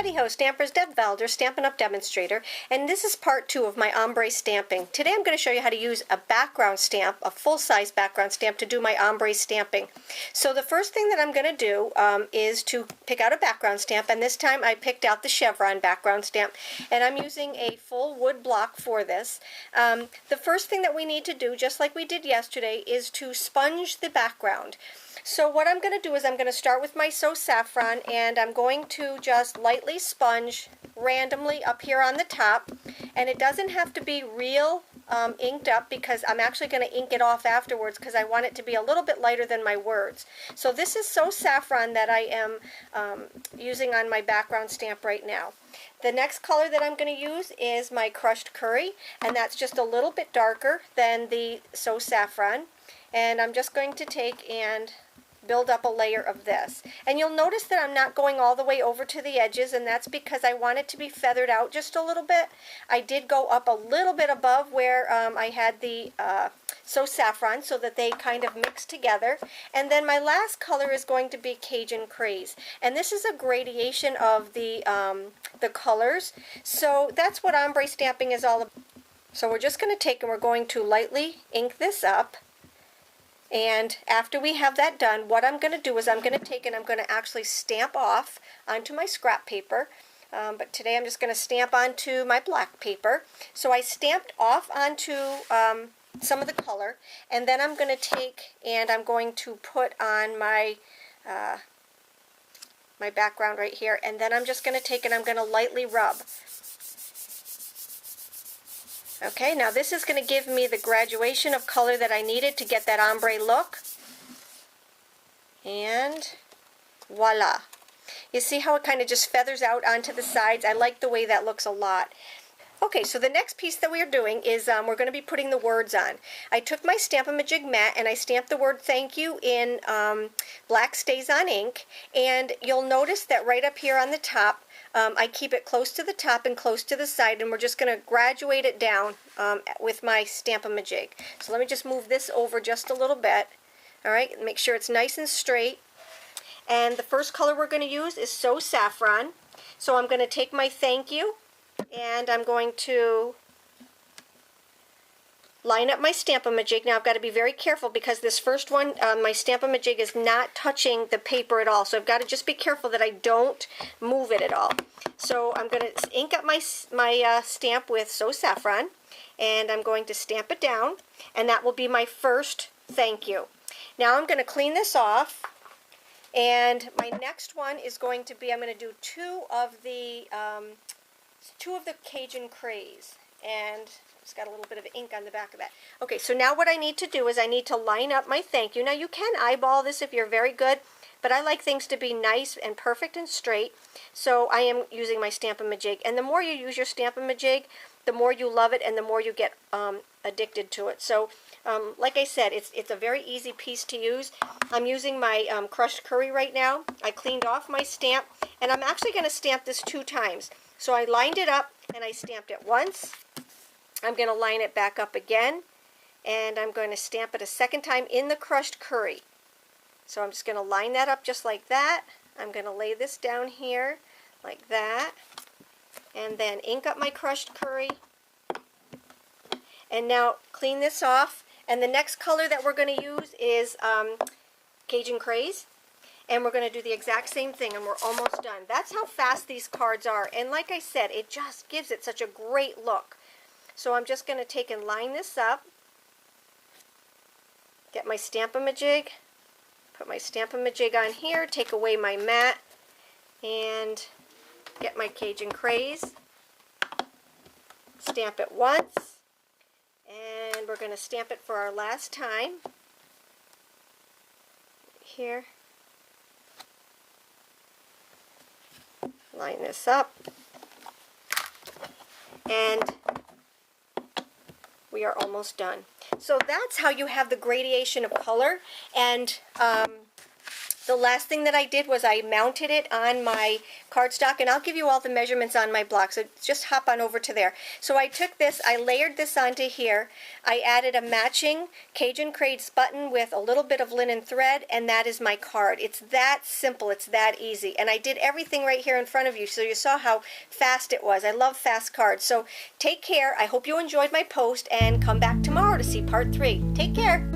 Howdy ho, Stampers, Deb Valder, Stampin' Up! Demonstrator, and this is part 2 of my ombre stamping. Today I'm going to show you how to use a background stamp, a full-size background stamp, to do my ombre stamping. So the first thing that I'm going to do is to pick out a background stamp, and this time I picked out the chevron background stamp, and I'm using a full wood block for this. The first thing that we need to do, just like we did yesterday, is to sponge the background. So what I'm going to do is I'm going to start with my So Saffron, and I'm going to just lightly sponge randomly up here on the top, and it doesn't have to be real inked up, because I'm actually going to ink it off afterwards because I want it to be a little bit lighter than my words. So this is So Saffron that I am using on my background stamp right now. The next color that I'm going to use is my Crushed Curry, and that's just a little bit darker than the So Saffron. And I'm just going to take and build up a layer of this. And you'll notice that I'm not going all the way over to the edges, and that's because I want it to be feathered out just a little bit. I did go up a little bit above where I had the So Saffron, so that they kind of mix together. And then my last color is going to be Cajun Craze. And this is a gradation of the colors. So that's what ombre stamping is all about. So we're just going to take and we're going to lightly ink this up. And after we have that done, what I'm going to do is I'm going to take and I'm going to actually stamp off onto my scrap paper. But today I'm just going to stamp onto my black paper. So I stamped off onto some of the color, and then I'm going to take and I'm going to put on my my background right here, and then I'm just going to take and I'm going to lightly rub. Okay, now this is going to give me the graduation of color that I needed to get that ombre look. And voila. You see how it kind of just feathers out onto the sides? I like the way that looks a lot. Okay, so the next piece that we are doing is we're going to be putting the words on. I took my Stamp-A-Majig mat and I stamped the word thank you in black StazOn ink, and you'll notice that right up here on the top I keep it close to the top and close to the side, and we're just going to graduate it down with my Stamp-A-Majig. So let me just move this over just a little bit. Alright, make sure it's nice and straight. And the first color we're going to use is So Saffron. So I'm going to take my thank you, and I'm going to line up my Stamp-A-Majig. Now I've got to be very careful because this first one, my Stamp-A-Majig is not touching the paper at all. So I've got to just be careful that I don't move it at all. So I'm going to ink up my stamp with So Saffron, and I'm going to stamp it down, and that will be my first thank you. Now I'm going to clean this off, and my next one is going to be, I'm going to do two of the Cajun Craze, and it's got a little bit of ink on the back of that. Okay, so now what I need to do is I need to line up my thank you. Now you can eyeball this if you're very good, but I like things to be nice and perfect and straight, so I am using my Stamp-A-Majig. And the more you use your Stamp-A-Majig, the more you love it and the more you get addicted to it. So like I said, it's a very easy piece to use. I'm using my Crushed Curry right now. I cleaned off my stamp, and I'm actually going to stamp this 2 times. So I lined it up and I stamped it once. I'm going to line it back up again, and I'm going to stamp it a second time in the Crushed Curry. So I'm just going to line that up just like that. I'm going to lay this down here like that, and then ink up my Crushed Curry. And now clean this off, and the next color that we're going to use is Cajun Craze. And we're going to do the exact same thing, and we're almost done. That's how fast these cards are, and like I said, it just gives it such a great look. So I'm just going to take and line this up, get my Stamp-A-Majig, put my Stamp-A-Majig on here, take away my mat, and get my Cajun Craze, stamp it once, and we're going to stamp it for our last time here. Line this up, and we are almost done. So that's how you have the gradation of color, and the The last thing that I did was I mounted it on my cardstock, and I'll give you all the measurements on my block, so just hop on over to there. So I took this, I layered this onto here, I added a matching Cajun Crates button with a little bit of linen thread, and that is my card. It's that simple, it's that easy. And I did everything right here in front of you, so you saw how fast it was. I love fast cards. So take care. I hope you enjoyed my post, and come back tomorrow to see part 3. Take care.